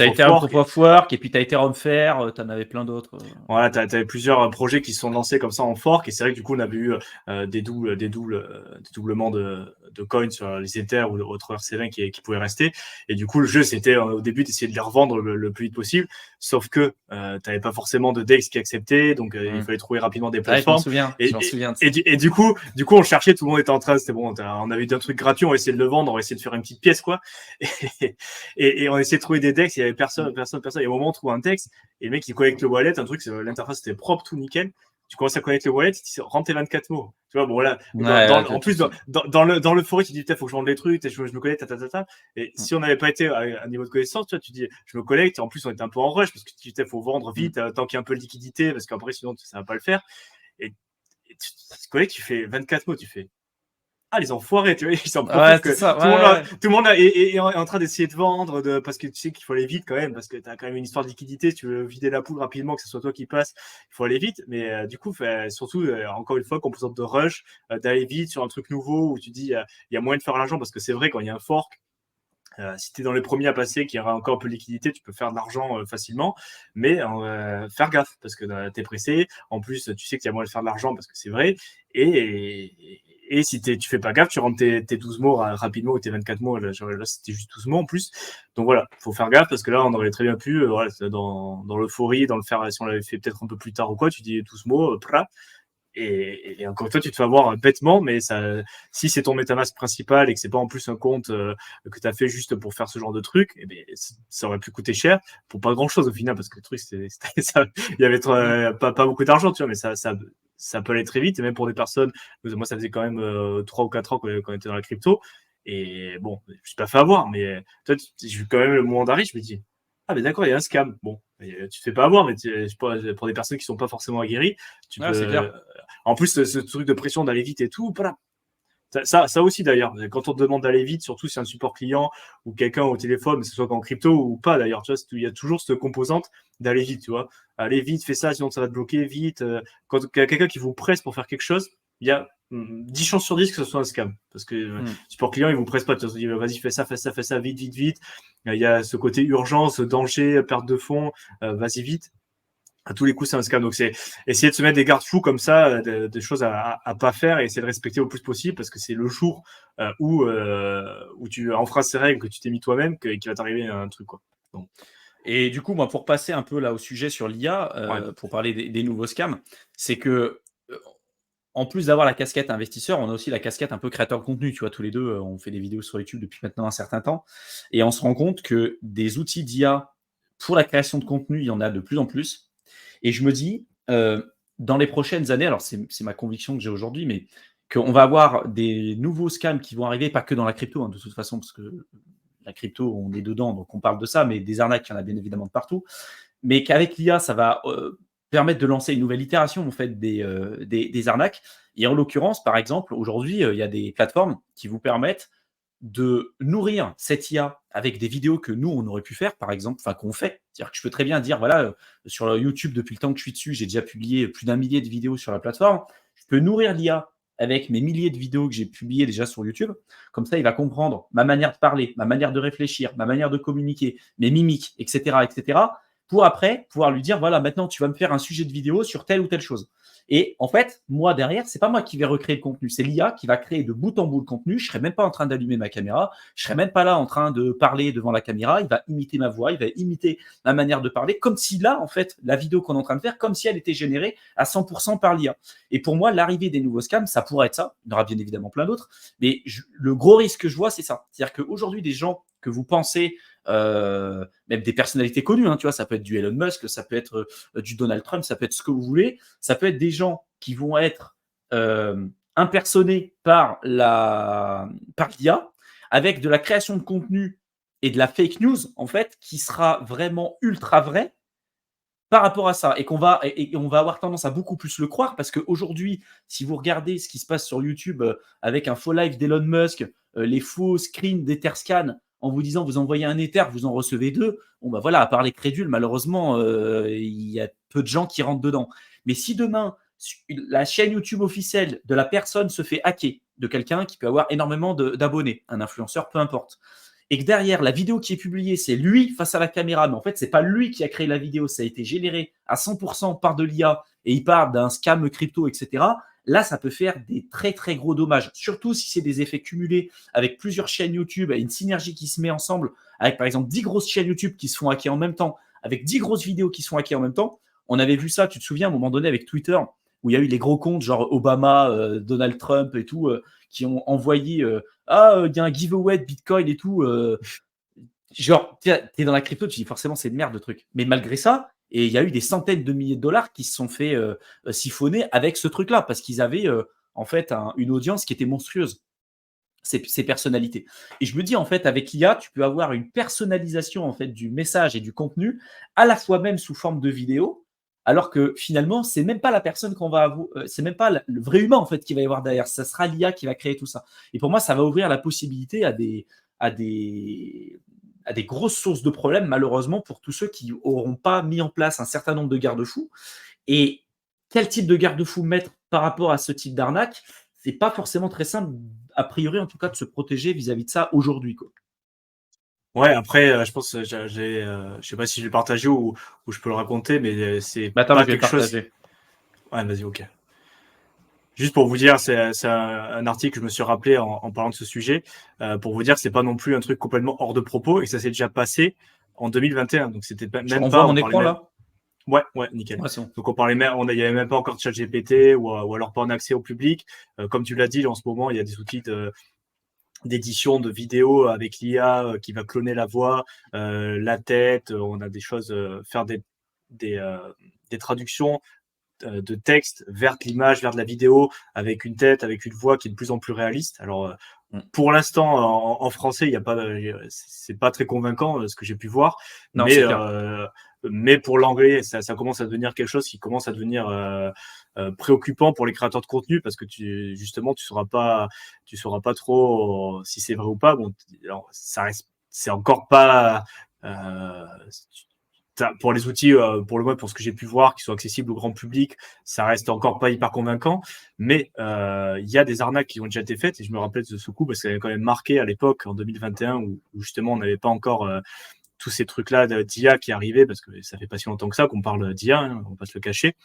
Ethereum Proof work. of Work, et puis tu as Ethereum Fair, tu en avais plein d'autres. Voilà, t'avais plusieurs projets qui se sont lancés comme ça en fork, et c'est vrai que du coup, on avait eu des doublements de coins sur les Ethers ou autres RC20 qui pouvaient rester. Et du coup, le jeu, c'était au début d'essayer de les revendre le plus vite possible, sauf que t'avais pas forcément de DEX qui acceptaient, donc il fallait trouver rapidement des Ouais, je m'en plateformes. souviens. Je m'en souviens de ça. Du coup, on cherchait, tout le monde était en train, c'était bon, on avait eu un truc gratuit, on essayait de le vendre, on essayait de faire une petite pièce, quoi. Et on essayait de trouver des DEX, il y avait personne. Et au moment où on trouve un DEX, et le mec, il connecte le wallet, un truc, l'interface était propre, tout nickel. Tu commences à connecter le wallet, il te rentre tes 24 mots. Tu vois, bon, voilà. Ouais, En plus, dans l'euphorie, tu dis, putain, faut que je vende les trucs, je me connecte, ta. Et si on n'avait pas été à un niveau de connaissance, tu vois, tu dis, je me connecte, et en plus, on était un peu en rush, parce que tu dis, faut vendre vite, tant qu'il y a un peu de liquidité, parce qu'après, sinon, ça va pas le faire. Et tu te connectes, tu fais 24 mots, tu fais, ah, les enfoirés, tu vois, ils s'en ouais, profitent c'est que ça. Ouais, tout le monde est en train d'essayer de vendre parce que tu sais qu'il faut aller vite quand même, parce que tu as quand même une histoire de liquidité, tu veux vider la poule rapidement, que ce soit toi qui passe, il faut aller vite. Mais du coup, surtout, encore une fois, composante de rush, d'aller vite sur un truc nouveau où tu dis, il y a moyen de faire l'argent parce que c'est vrai, quand il y a un fork, si tu es dans les premiers à passer, qui aura encore un peu de liquidité, tu peux faire de l'argent facilement, mais faire gaffe parce que tu es pressé. En plus, tu sais qu'il y a moyen de faire de l'argent parce que c'est vrai. Et si tu fais pas gaffe, tu rentres tes 12 mots rapidement ou tes 24 mots. Là, c'était juste 12 mots en plus. Donc voilà, faut faire gaffe parce que là, on aurait très bien pu, voilà, dans l'euphorie, dans le faire, si on l'avait fait peut-être un peu plus tard ou quoi, tu dis 12 mots, et encore une fois, tu te fais avoir bêtement, mais si c'est ton MetaMask principal et que c'est pas en plus un compte que tu as fait juste pour faire ce genre de truc, eh bien, ça aurait pu coûter cher pour pas grand chose au final, parce que le truc, il y avait pas beaucoup d'argent, tu vois, mais ça peut aller très vite, et même pour des personnes, moi, ça faisait quand même 3 ou 4 ans qu'on était dans la crypto, et bon, je me suis pas fait avoir, mais toi, j'ai vu quand même le moment d'arriver, je me dis, ah, mais d'accord, il y a un scam. Bon, tu te fais pas avoir, mais pour des personnes qui sont pas forcément aguerries, tu ouais, c'est peux. clair. En plus, ce truc de pression d'aller vite et tout, voilà. Ça aussi d'ailleurs, quand on te demande d'aller vite, surtout si c'est un support client ou quelqu'un au téléphone, que ce soit en crypto ou pas d'ailleurs, tu vois, il y a toujours cette composante d'aller vite, tu vois. Aller vite, fais ça, sinon ça va te bloquer vite. Quand il y a quelqu'un qui vous presse pour faire quelque chose, il y a 10 chances sur 10 que ce soit un scam. Parce que support client, il vous presse pas. Tu dis, vas-y, fais ça, vite, vite, vite. Il y a ce côté urgence, danger, perte de fonds, vas-y vite. À tous les coups, c'est un scam. Donc, c'est essayer de se mettre des garde-fous comme ça, des choses à pas faire et essayer de respecter au plus possible parce que c'est le jour où tu enfreins ces règles que tu t'es mis toi-même qu'il va t'arriver un truc, quoi. Donc, Et du coup, moi, pour passer un peu là au sujet sur l'IA, ouais. pour parler des nouveaux scams, c'est que en plus d'avoir la casquette investisseur, on a aussi la casquette un peu créateur de contenu. Tu vois, tous les deux, on fait des vidéos sur YouTube depuis maintenant un certain temps. Et on se rend compte que des outils d'IA pour la création de contenu, il y en a de plus en plus. Et je me dis, dans les prochaines années, alors c'est ma conviction que j'ai aujourd'hui, mais qu'on va avoir des nouveaux scams qui vont arriver, pas que dans la crypto, hein, de toute façon, parce que la crypto, on est dedans, donc on parle de ça, mais des arnaques, il y en a bien évidemment de partout. Mais qu'avec l'IA, ça va permettre de lancer une nouvelle itération en fait, des arnaques. Et en l'occurrence, par exemple, aujourd'hui, il y a des plateformes qui vous permettent de nourrir cette IA avec des vidéos que nous, on aurait pu faire, par exemple, enfin qu'on fait. C'est-à-dire que je peux très bien dire, voilà, sur YouTube, depuis le temps que je suis dessus, j'ai déjà publié plus d'un millier de vidéos sur la plateforme. Je peux nourrir l'IA avec mes milliers de vidéos que j'ai publiées déjà sur YouTube. Comme ça, il va comprendre ma manière de parler, ma manière de réfléchir, ma manière de communiquer, mes mimiques, etc., etc., pour après pouvoir lui dire, voilà, maintenant, tu vas me faire un sujet de vidéo sur telle ou telle chose. Et en fait, moi, derrière, c'est pas moi qui vais recréer le contenu, c'est l'IA qui va créer de bout en bout le contenu. Je serai même pas en train d'allumer ma caméra, je serai même pas là en train de parler devant la caméra. Il va imiter ma voix, il va imiter ma manière de parler, comme si là, en fait, la vidéo qu'on est en train de faire, comme si elle était générée à 100% par l'IA. Et pour moi, l'arrivée des nouveaux scams, ça pourrait être ça. Il y en aura bien évidemment plein d'autres. Mais le gros risque que je vois, c'est ça. C'est-à-dire qu'aujourd'hui, des gens que vous pensez même des personnalités connues, hein, tu vois, ça peut être du Elon Musk, ça peut être du Donald Trump, ça peut être ce que vous voulez, ça peut être des gens qui vont être impersonnés par l'IA, avec de la création de contenu et de la fake news, en fait, qui sera vraiment ultra vrai par rapport à ça, et on va avoir tendance à beaucoup plus le croire, parce qu'aujourd'hui, si vous regardez ce qui se passe sur YouTube avec un faux live d'Elon Musk, les faux screens d'Etherscan, en vous disant vous envoyez un Ether, vous en recevez deux, bon bah voilà, à part les crédules, malheureusement, il y a peu de gens qui rentrent dedans. Mais si demain, la chaîne YouTube officielle de la personne se fait hacker, de quelqu'un qui peut avoir énormément d'abonnés, un influenceur, peu importe, et que derrière, la vidéo qui est publiée, c'est lui face à la caméra, mais en fait, c'est pas lui qui a créé la vidéo, ça a été généré à 100% par de l'IA, et il parle d'un scam crypto, etc., là, ça peut faire des très, très gros dommages, surtout si c'est des effets cumulés avec plusieurs chaînes YouTube, et une synergie qui se met ensemble, avec par exemple 10 grosses chaînes YouTube qui se font hacker en même temps, avec 10 grosses vidéos qui se font hacker en même temps. On avait vu ça, tu te souviens, à un moment donné avec Twitter, où il y a eu les gros comptes, genre Obama, Donald Trump et tout, qui ont envoyé il y a un giveaway de Bitcoin et tout. Genre, t'es dans la crypto, tu dis forcément c'est de merde le truc. Mais malgré ça, et il y a eu des centaines de milliers de dollars qui se sont fait siphonner avec ce truc-là, parce qu'ils avaient en fait une audience qui était monstrueuse, ces personnalités. Et je me dis, en fait, avec l'IA, tu peux avoir une personnalisation en fait du message et du contenu, à la fois même sous forme de vidéo, alors que finalement, c'est même pas la personne qu'on va avoir, c'est même pas le vrai humain en fait qui va y avoir derrière. Ça sera l'IA qui va créer tout ça. Et pour moi, ça va ouvrir la possibilité à des, à des grosses sources de problèmes, malheureusement, pour tous ceux qui n'auront pas mis en place un certain nombre de garde-fous. Et quel type de garde-fou mettre par rapport à ce type d'arnaque, c'est pas forcément très simple, a priori en tout cas, de se protéger vis-à-vis de ça aujourd'hui, quoi. Ouais, après, je pense, je sais pas si je l'ai partagé ou je peux le raconter, mais c'est Mais attends, mais pas je vais le quelque chose. partager. Ouais, vas-y, ok. Juste pour vous dire, c'est un article que je me suis rappelé en parlant de ce sujet, pour vous dire que c'est pas non plus un truc complètement hors de propos et que ça s'est déjà passé en 2021. Donc c'était même On pas, voit on mon parlait écran même. là. Ouais, ouais, nickel. Ouais, c'est bon. Donc on parlait même, il y avait même pas encore de ChatGPT ou alors pas en accès au public. Comme tu l'as dit, en ce moment, il y a des outils d'édition de vidéos avec l'IA qui va cloner la voix, la tête. On a des choses, faire des, euh, des traductions de texte vers de l'image, vers de la vidéo, avec une tête, avec une voix qui est de plus en plus réaliste. Alors, pour l'instant, en français, il y a pas, c'est pas très convaincant ce que j'ai pu voir, Non, c'est clair. mais pour l'anglais, ça commence à devenir quelque chose qui commence à devenir préoccupant pour les créateurs de contenu parce que justement, tu sauras pas trop si c'est vrai ou pas. Bon, alors, ça reste, c'est encore pas pour les outils, pour le web, pour ce que j'ai pu voir, qui sont accessibles au grand public, ça reste encore pas hyper convaincant. Mais il y a des arnaques qui ont déjà été faites. Et je me rappelle de ce coup parce que ça avait quand même marqué à l'époque, en 2021, où justement on n'avait pas encore tous ces trucs-là d'IA qui arrivaient, parce que ça fait pas si longtemps que ça qu'on parle d'IA, hein, on va pas se le cacher.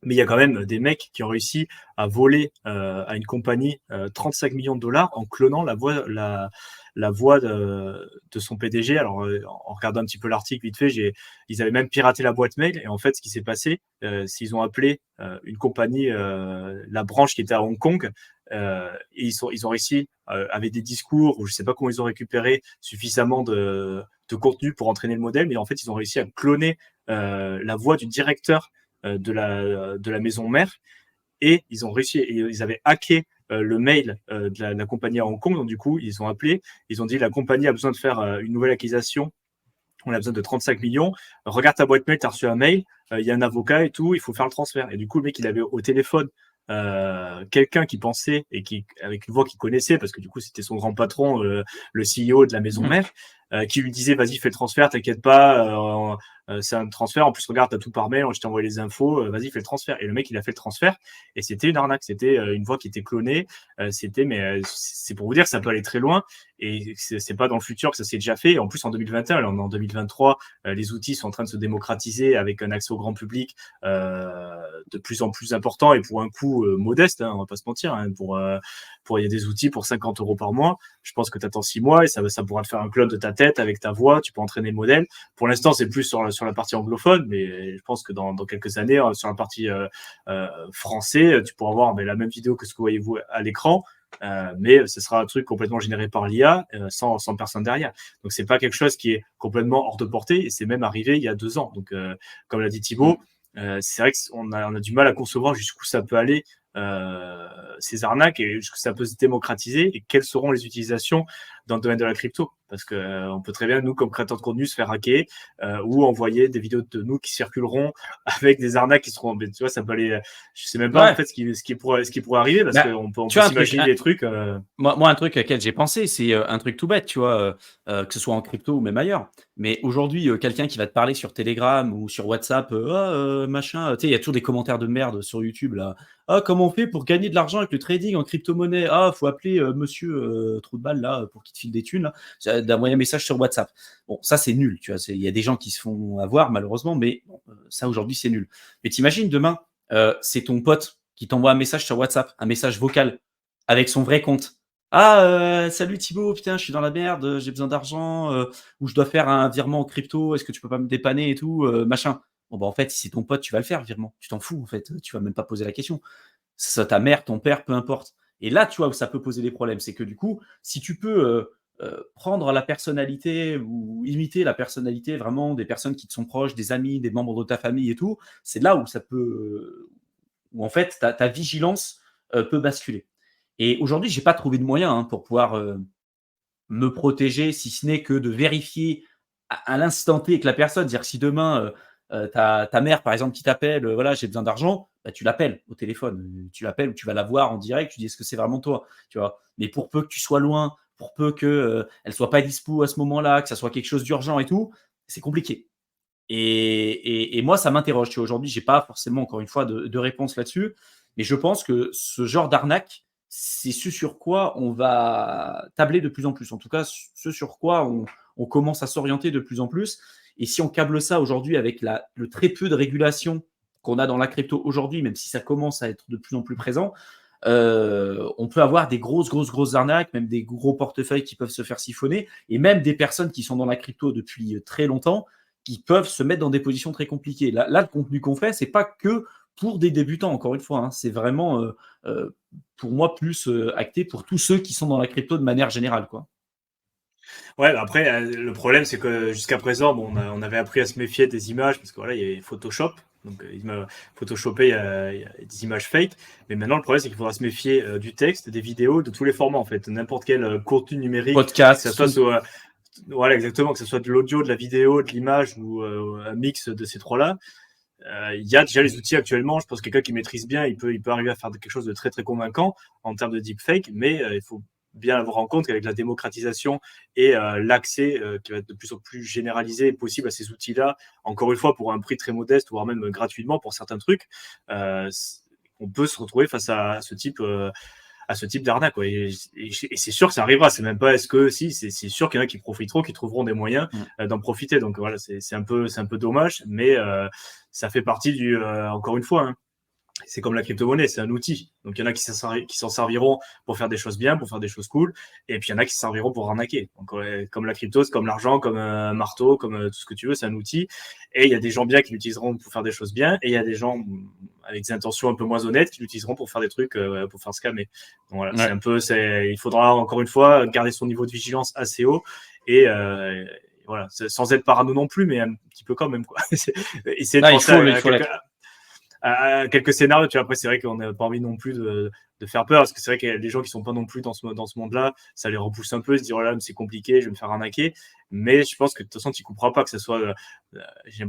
Mais il y a quand même des mecs qui ont réussi à voler à une compagnie 35 millions de dollars en clonant la voix de son PDG. Alors, en regardant un petit peu l'article vite fait, ils avaient même piraté la boîte mail. Et en fait, ce qui s'est passé, c'est qu'ils ont appelé une compagnie, la branche qui était à Hong Kong, et ils ont réussi, avec des discours, ou je sais pas comment ils ont récupéré suffisamment de contenu pour entraîner le modèle, mais en fait, ils ont réussi à cloner la voix du directeur de la maison mère, et ils ont réussi, et ils avaient hacké le mail de la compagnie à Hong Kong. Donc du coup, ils ont appelé, ils ont dit la compagnie a besoin de faire une nouvelle acquisition, on a besoin de 35 millions, regarde ta boîte mail, tu as reçu un mail, il y a un avocat et tout, il faut faire le transfert. Et du coup, le mec, il avait au téléphone quelqu'un qui pensait, et qui, avec une voix qu'il connaissait, parce que du coup, c'était son grand patron, le CEO de la maison mère, qui lui disait, vas-y, fais le transfert, t'inquiète pas, c'est un transfert, en plus, regarde, t'as tout par mail, je t'ai envoyé les infos, vas-y, fais le transfert. Et le mec, il a fait le transfert, et c'était une arnaque, c'était une voix qui était clonée, mais c'est pour vous dire que ça peut aller très loin, et c'est pas dans le futur que ça s'est déjà fait. En plus, en 2021, là, on est en 2023, les outils sont en train de se démocratiser avec un accès au grand public de plus en plus important, et pour un coût modeste, hein, on va pas se mentir, hein, il y a des outils pour 50 € par mois. Je pense que tu attends 6 mois et ça pourra te faire un clone de ta tête avec ta voix, tu peux entraîner le modèle. Pour l'instant, c'est plus sur la partie anglophone, mais je pense que dans quelques années, sur la partie français, tu pourras voir la même vidéo que ce que vous voyez vous à l'écran, mais ce sera un truc complètement généré par l'IA, sans personne derrière. Donc c'est pas quelque chose qui est complètement hors de portée, et c'est même arrivé il y a 2 ans. Donc comme l'a dit Thibaut, c'est vrai qu'on a du mal à concevoir jusqu'où ça peut aller, ces arnaques, et jusqu'où ça peut se démocratiser, et quelles seront les utilisations dans le domaine de la crypto. Parce que on peut très bien, nous, comme créateurs de contenu, se faire hacker, ou envoyer des vidéos de nous qui circuleront avec des arnaques qui seront, tu vois, ça peut aller, je sais même pas en Ouais. fait ce qui pourrait arriver, parce Bah, qu'on tu peut vois, s'imaginer des trucs. moi, un truc auquel j'ai pensé, c'est un truc tout bête, tu vois, que ce soit en crypto ou même ailleurs. Mais aujourd'hui, quelqu'un qui va te parler sur Telegram ou sur WhatsApp, ah, machin, tu sais, il y a toujours des commentaires de merde sur YouTube là. Ah, comment on fait pour gagner de l'argent avec le trading en crypto-monnaie? Ah, faut appeler monsieur trou de balle là pour qu'il te file des thunes là, d'envoyer un message sur WhatsApp. Bon, ça c'est nul, tu vois. Il y a des gens qui se font avoir malheureusement, mais bon, ça aujourd'hui c'est nul. Mais t'imagines demain, c'est ton pote qui t'envoie un message sur WhatsApp, un message vocal avec son vrai compte. Ah, salut Thibaut, putain, je suis dans la merde, j'ai besoin d'argent, ou je dois faire un virement en crypto, est-ce que tu peux pas me dépanner et tout, machin. Bon, bah, en fait, si c'est ton pote, tu vas le faire, le virement. Tu t'en fous, en fait, tu vas même pas poser la question. C'est ça, ta mère, ton père, peu importe. Et là, tu vois où ça peut poser des problèmes, c'est que du coup, si tu peux prendre la personnalité ou imiter la personnalité vraiment des personnes qui te sont proches, des amis, des membres de ta famille et tout, c'est là où ça peut, où en fait ta vigilance peut basculer. Et aujourd'hui, j'ai pas trouvé de moyen pour pouvoir me protéger, si ce n'est que de vérifier à l'instant T avec la personne. C'est-à-dire que si demain, ta mère, par exemple, qui t'appelle, voilà, j'ai besoin d'argent, bah, tu l'appelles au téléphone. Tu l'appelles ou tu vas la voir en direct, tu dis est-ce que c'est vraiment toi, tu vois. Mais pour peu que tu sois loin, pour peu que elle soit pas dispo à ce moment-là, que ça soit quelque chose d'urgent et tout, c'est compliqué. Et moi, ça m'interroge. Tu vois, aujourd'hui, j'ai pas forcément, encore une fois, de réponse là-dessus. Mais je pense que ce genre d'arnaque, c'est ce sur quoi on va tabler de plus en plus. En tout cas, ce sur quoi on commence à s'orienter de plus en plus. Et si on câble ça aujourd'hui avec le très peu de régulation qu'on a dans la crypto aujourd'hui, même si ça commence à être de plus en plus présent, on peut avoir des grosses arnaques, même des gros portefeuilles qui peuvent se faire siphonner, et même des personnes qui sont dans la crypto depuis très longtemps, qui peuvent se mettre dans des positions très compliquées. Là le contenu qu'on fait, c'est pas que pour des débutants, encore une fois, c'est vraiment, pour moi, plus acté pour tous ceux qui sont dans la crypto de manière générale, quoi. Ouais, bah après, le problème, c'est que jusqu'à présent, bon, on avait appris à se méfier des images, parce que voilà, il y avait Photoshop. Donc, il m'a photoshopé, il y a des images fake. Mais maintenant, le problème, c'est qu'il faudra se méfier du texte, des vidéos, de tous les formats, en fait. N'importe quel contenu numérique, que ça Podcast, soit tout. sur, voilà, exactement, que ce soit de l'audio, de la vidéo, de l'image, ou un mix de ces trois-là. Il y a déjà les outils actuellement. Je pense que quelqu'un qui maîtrise bien, il peut arriver à faire quelque chose de très, très convaincant en termes de deepfake, mais il faut bien avoir en compte qu'avec la démocratisation et l'accès qui va être de plus en plus généralisé et possible à ces outils-là, encore une fois, pour un prix très modeste, voire même gratuitement pour certains trucs, euh, on peut se retrouver face à ce type d'arnaque, quoi. Et c'est sûr que ça arrivera. C'est même pas est-ce que si, c'est sûr qu'il y en a qui profiteront, qui trouveront des moyens Mm. d'en profiter. Donc voilà, c'est un peu dommage, mais ça fait partie encore une fois, hein. c'est comme la crypto-monnaie, c'est un outil. Donc, il y en a qui s'en serviront pour faire des choses bien, pour faire des choses cool. Et puis, il y en a qui s'en serviront pour arnaquer. Donc, comme la crypto, c'est comme l'argent, comme un marteau, comme tout ce que tu veux, c'est un outil. Et il y a des gens bien qui l'utiliseront pour faire des choses bien. Et il y a des gens avec des intentions un peu moins honnêtes qui l'utiliseront pour faire des trucs, pour faire scammer. Donc, voilà, il faudra, encore une fois, garder son niveau de vigilance assez haut. Et voilà, sans être parano non plus, mais un petit peu quand même, quoi. Essayer de penser à quelques scénarios, tu vois. Après, c'est vrai qu'on n'a pas envie non plus de faire peur, parce que c'est vrai qu'il y a des gens qui sont pas non plus dans ce monde-là, ça les repousse un peu, ils se disent, oh là, mais c'est compliqué, je vais me faire arnaquer. Mais je pense que de toute façon, tu ne comprends pas que ce soit. J'ai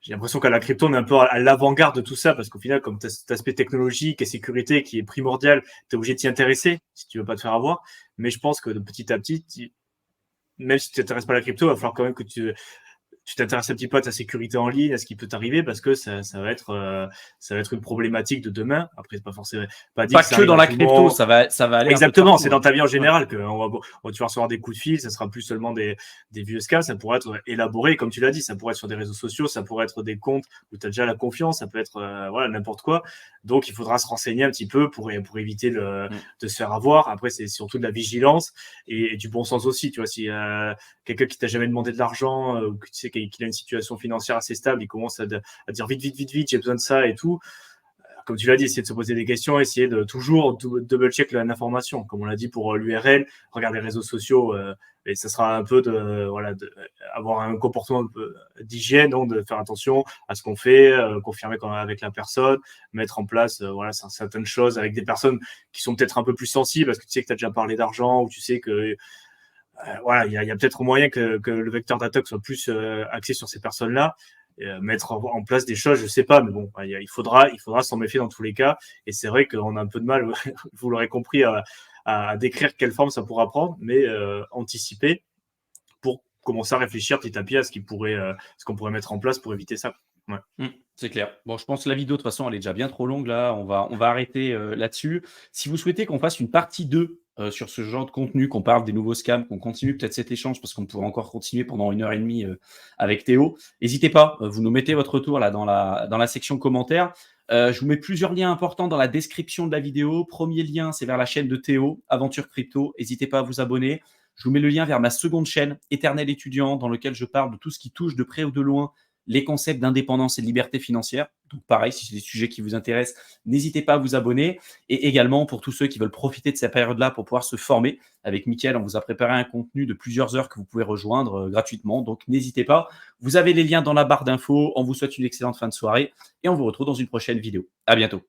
l'impression qu'à la crypto, on est un peu à l'avant-garde de tout ça, parce qu'au final, comme tu as cet aspect technologique et sécurité qui est primordial, tu es obligé de t'y intéresser si tu veux pas te faire avoir. Mais je pense que de petit à petit, même si tu t'intéresses pas à la crypto, il va falloir quand même que tu t'intéresses un petit peu à ta sécurité en ligne, à ce qui peut t'arriver, parce que ça va être une problématique de demain. Après, c'est pas forcément pas dit Pas que ça que arrive dans à la tout le crypto, monde. ça va aller Exactement, c'est dans ta vie en général que tu vas recevoir des coups de fil, ça sera plus seulement des vieux scams, ça pourrait être élaboré, comme tu l'as dit, ça pourrait être sur des réseaux sociaux, ça pourrait être des comptes où tu as déjà la confiance, ça peut être voilà, n'importe quoi. Donc, il faudra se renseigner un petit peu pour éviter de se faire avoir. Après, c'est surtout de la vigilance et du bon sens aussi. Tu vois, si quelqu'un qui t'a jamais demandé de l'argent ou que tu sais qu'il a une situation financière assez stable, il commence à dire vite, j'ai besoin de ça et tout. Comme tu l'as dit, essayer de se poser des questions, essayer de toujours double-check l'information. Comme on l'a dit pour l'URL, regarder les réseaux sociaux, et ça sera un peu avoir un comportement un peu d'hygiène, donc de faire attention à ce qu'on fait, confirmer avec la personne, mettre en place certaines choses avec des personnes qui sont peut-être un peu plus sensibles, parce que tu sais que tu as déjà parlé d'argent, ou tu sais que il y a peut-être moyen que le vecteur d'attaque soit plus axé sur ces personnes-là. Mettre en place des choses, je sais pas, mais bon, il faudra s'en méfier dans tous les cas. Et c'est vrai qu'on a un peu de mal, vous l'aurez compris, à décrire quelle forme ça pourra prendre, mais anticiper pour commencer à réfléchir petit à petit à ce qu'on pourrait mettre en place pour éviter ça. Ouais. C'est clair. Bon, je pense que la vidéo, de toute façon, elle est déjà bien trop longue là. On va arrêter là-dessus. Si vous souhaitez qu'on fasse une partie 2 sur ce genre de contenu, qu'on parle des nouveaux scams, qu'on continue peut-être cet échange, parce qu'on pourrait encore continuer pendant 1 h 30 avec Théo, n'hésitez pas. Vous nous mettez votre retour là dans la section commentaires. Je vous mets plusieurs liens importants dans la description de la vidéo. Premier lien, c'est vers la chaîne de Théo, Aventure Crypto. N'hésitez pas à vous abonner. Je vous mets le lien vers ma seconde chaîne, Éternel étudiant, dans lequel je parle de tout ce qui touche de près ou de loin les concepts d'indépendance et de liberté financière. Donc pareil, si c'est des sujets qui vous intéressent, n'hésitez pas à vous abonner. Et également, pour tous ceux qui veulent profiter de cette période-là pour pouvoir se former, avec Mickaël, on vous a préparé un contenu de plusieurs heures que vous pouvez rejoindre gratuitement. Donc n'hésitez pas. Vous avez les liens dans la barre d'infos. On vous souhaite une excellente fin de soirée et on vous retrouve dans une prochaine vidéo. À bientôt.